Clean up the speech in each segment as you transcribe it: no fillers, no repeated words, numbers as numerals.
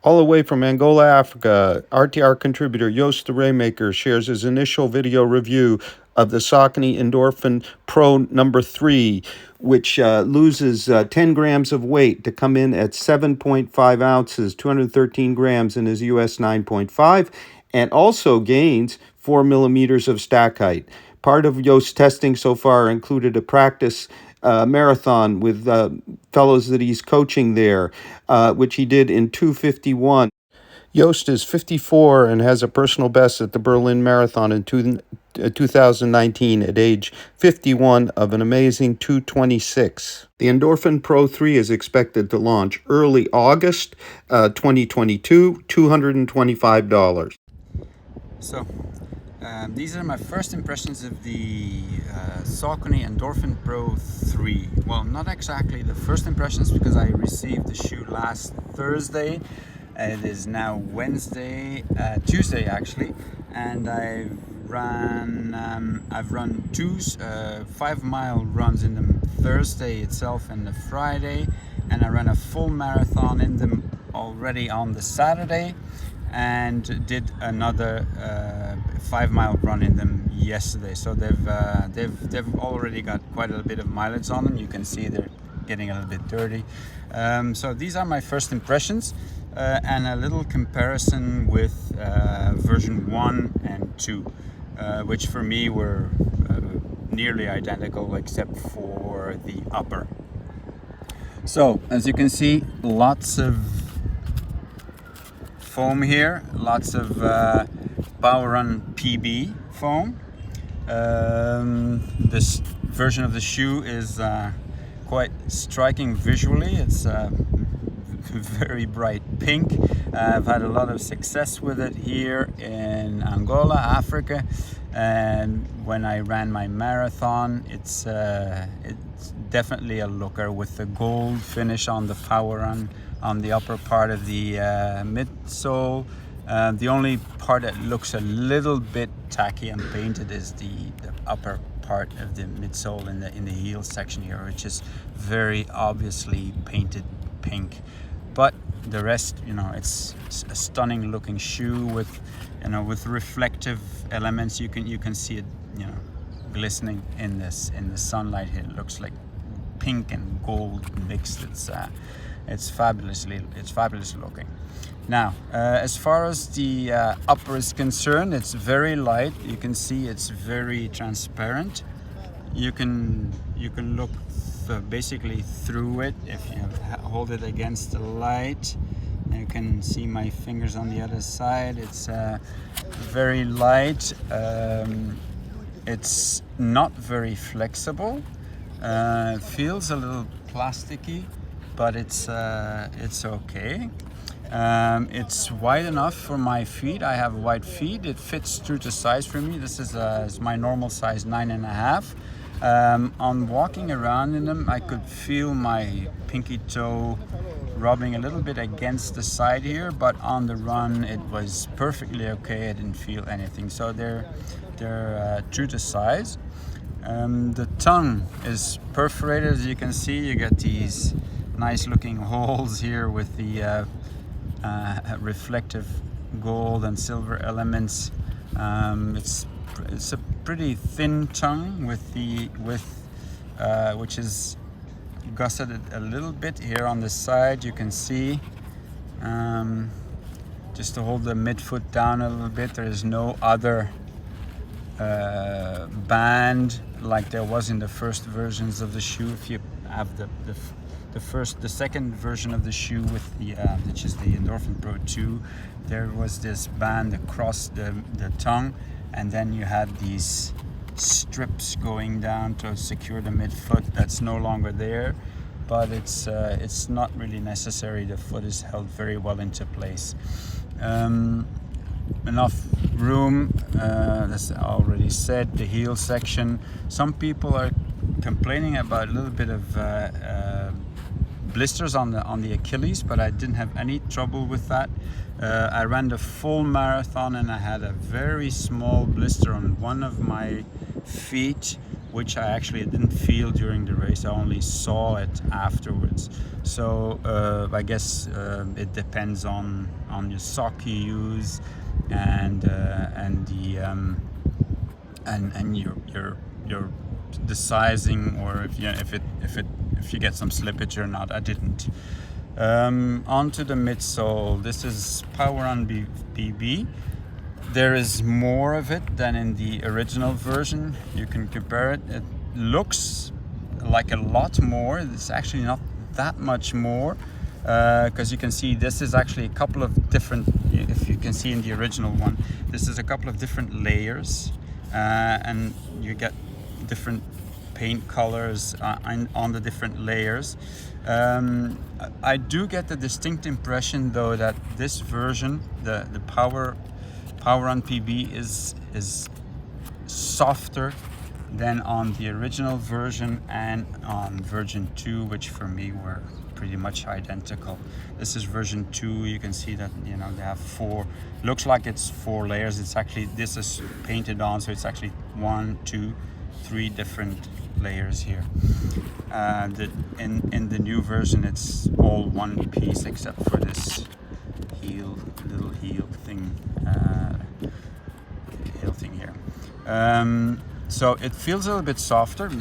All the way from Angola, Africa, RTR contributor Joost de Raeymaeker shares his initial video review of the Saucony Endorphin Pro number 3, which loses 10 grams of weight to come in at 7.5 ounces, 213 grams in his US 9.5, and also gains 4 millimeters of stack height. Part of Joost's testing so far included a practice marathon with fellows that he's coaching there, which he did in 2:51. Joost is 54 and has a personal best at the Berlin Marathon in 2019 at age 51 of an amazing 2:26. The Endorphin Pro 3 is expected to launch early August 2022, $225. So, these are my first impressions of the Saucony Endorphin Pro 3. Well, not exactly the first impressions because I received the shoe last Thursday. It is now Tuesday actually, and I've run two 5-mile runs in them Thursday itself and the Friday, and I ran a full marathon in them already on the Saturday, and did another 5-mile run in them yesterday. So they've already got quite a bit of mileage on them. You can see they're getting a little bit dirty. So these are my first impressions, and a little comparison with version 1 and 2, which for me were nearly identical except for the upper. So as you can see, lots of foam here, lots of PowerRun PB foam. This version of the shoe is quite striking visually. It's very bright pink. I've had a lot of success with it here in Angola, Africa, and when I ran my marathon, it's definitely a looker with the gold finish on the PowerRun on the upper part of the midsole. The only part that looks a little bit tacky and painted is the upper part of the midsole in the heel section here, which is very obviously painted pink. But the rest, it's a stunning looking shoe with, with reflective elements. You can see it, glistening in the sunlight here. It looks like pink and gold mixed. It's fabulous looking. Now, as far as the upper is concerned, it's very light. You can see it's very transparent. You can look basically through it if you hold it against the light. You can see my fingers on the other side. It's very light. It's not very flexible. It feels a little plasticky, but it's okay. It's wide enough for my feet. I have wide feet. It fits true to size for me. This is my normal size 9.5. On walking around in them, I could feel my pinky toe rubbing a little bit against the side here, but on the run it was perfectly okay. I didn't feel anything. So they're true to size. The tongue is perforated, as you can see. You get these nice looking holes here with the reflective gold and silver elements. It's a pretty thin tongue which is gusseted a little bit here on the side. You can see, just to hold the midfoot down a little bit. There is no other band like there was in the first versions of the shoe. If you have the second version of the shoe with which is the Endorphin Pro 2, there was this band across the tongue, and then you had these strips going down to secure the midfoot. That's no longer there, but it's not really necessary. The foot is held very well into place. Enough room, as I already said. The heel section, some people are complaining about a little bit of blisters on the Achilles, but I didn't have any trouble with that. I ran the full marathon and I had a very small blister on one of my feet, which I actually didn't feel during the race. I only saw it afterwards. So I guess it depends on your sock you use and the and your the sizing, or if you get some slippage or not. I didn't. Onto the midsole. This is Power on BB. There is more of it than in the original version. You can compare it. It looks like a lot more. It's actually not that much more, because you can see this is actually a couple of different, if you can see in the original one, this is a couple of different layers, and you get different paint colors on the different layers. I do get the distinct impression though that this version, the Power on PB, is softer than on the original version and on version 2, which for me were pretty much identical. This is version 2. You can see that, you know, they have 4, looks like it's 4 layers. It's actually, this is painted on, so it's actually 1, 2, 3 different layers here. In the new version, it's all one piece except for this little heel thing here. So it feels a little bit softer.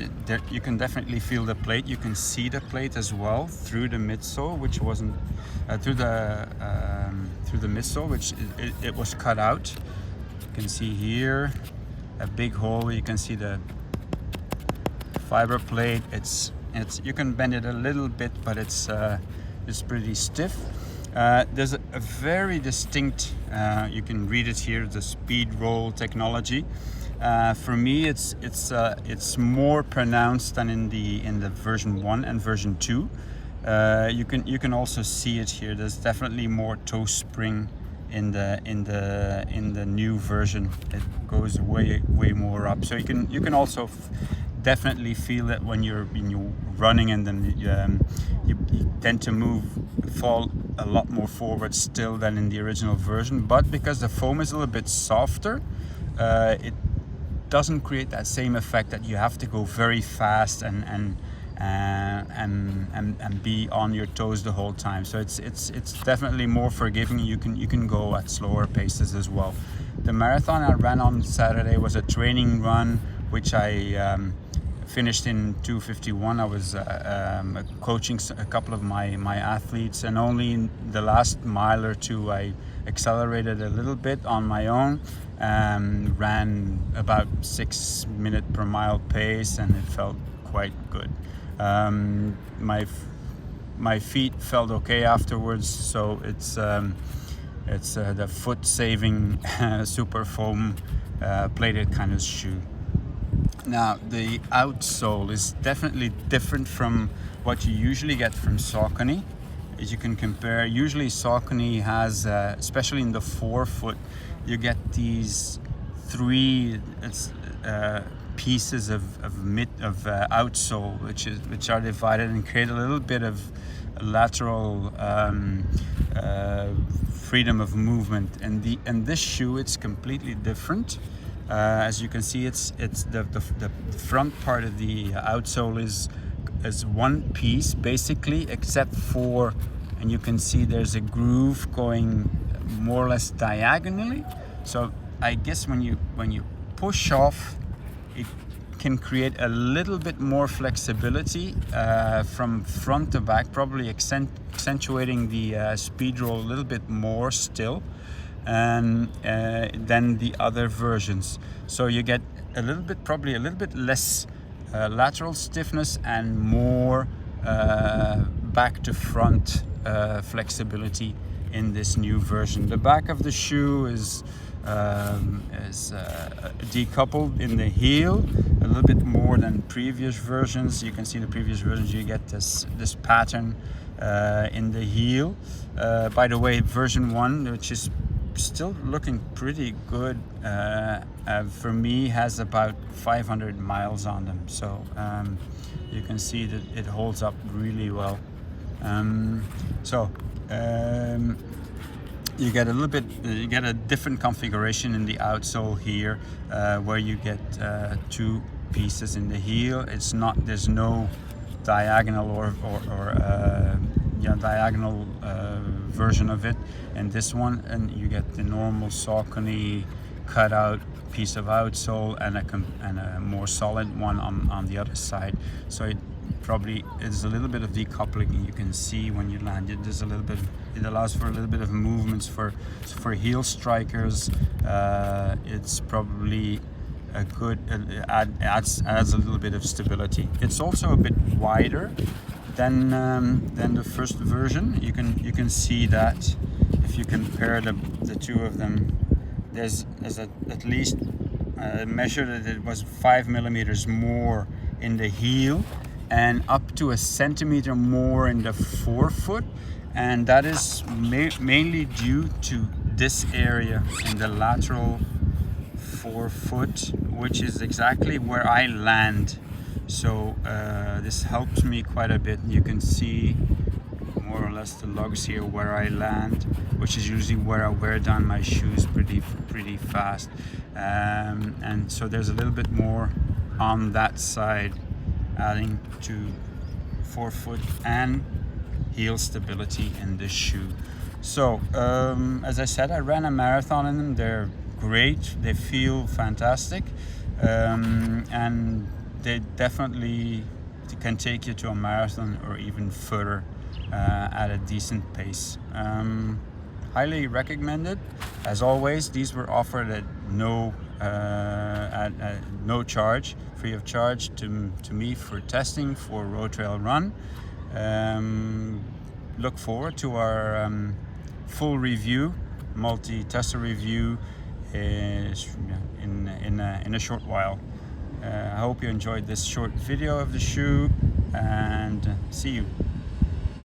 You can definitely feel the plate. You can see the plate as well through the midsole, which wasn't through the midsole, which it was cut out. You can see here a big hole. You can see the fiber plate. It's you can bend it a little bit, but it's pretty stiff. There's a very distinct, you can read it here, the speed roll technology. For me, it's more pronounced than in the version 1 and version 2. You can also see it here. There's definitely more toe spring in the new version. It goes way more up. So you can also definitely feel it when you're running, and then you tend to fall a lot more forward still than in the original version. But because the foam is a little bit softer, it doesn't create that same effect that you have to go very fast and be on your toes the whole time. So it's definitely more forgiving. You can go at slower paces as well. The marathon I ran on Saturday was a training run, which I finished in 2:51. I was coaching a couple of my athletes, and only in the last mile or two I accelerated a little bit on my own. Ran about 6 minute per mile pace, and it felt quite good. My feet felt okay afterwards, so it's the foot saving super foam plated kind of shoe. Now the outsole is definitely different from what you usually get from Saucony. As you can compare, usually Saucony has, especially in the forefoot, you get these 3 pieces of outsole, which are divided and create a little bit of lateral freedom of movement. And this shoe, it's completely different. As you can see, it's the front part of the outsole is one piece basically, except for, and you can see there's a groove going more or less diagonally. So I guess when you push off, it can create a little bit more flexibility from front to back, probably accentuating the speed roll a little bit more still than the other versions. So you get probably a little bit less lateral stiffness and more back to front flexibility in this new version. The back of the shoe is decoupled in the heel a little bit more than previous versions. You can see the previous versions, you get this pattern in the heel. By the way, version 1, which is still looking pretty good for me, has about 500 miles on them, so you can see that it holds up really well. You get a different configuration in the outsole here, where you get 2 pieces in the heel. It's not, there's no diagonal or yeah, diagonal version of it in this one, and you get the normal Saucony cut out piece of outsole and a more solid one on the other side. So it probably is a little bit of decoupling, and you can see when you land it, there's a little bit, it allows for a little bit of movements for heel strikers. It's probably a good, adds a little bit of stability. It's also a bit wider than the first version. You can see that if you compare the two of them, there's at least measured that it was 5 millimeters more in the heel and up to a centimeter more in the forefoot, and that is mainly due to this area in the lateral forefoot, which is exactly where I land. So this helps me quite a bit. You can see more or less the lugs here where I land, which is usually where I wear down my shoes pretty fast, and so there's a little bit more on that side, adding to forefoot and heel stability in this shoe. So as I said, I ran a marathon in them. They're great, they feel fantastic, and they definitely can take you to a marathon or even further at a decent pace. Highly recommended. As always, these were offered at no charge, free of charge to me for testing for RoadTrailRun. Look forward to our full review, multi-tester review in a short while. I hope you enjoyed this short video of the shoe, and see you.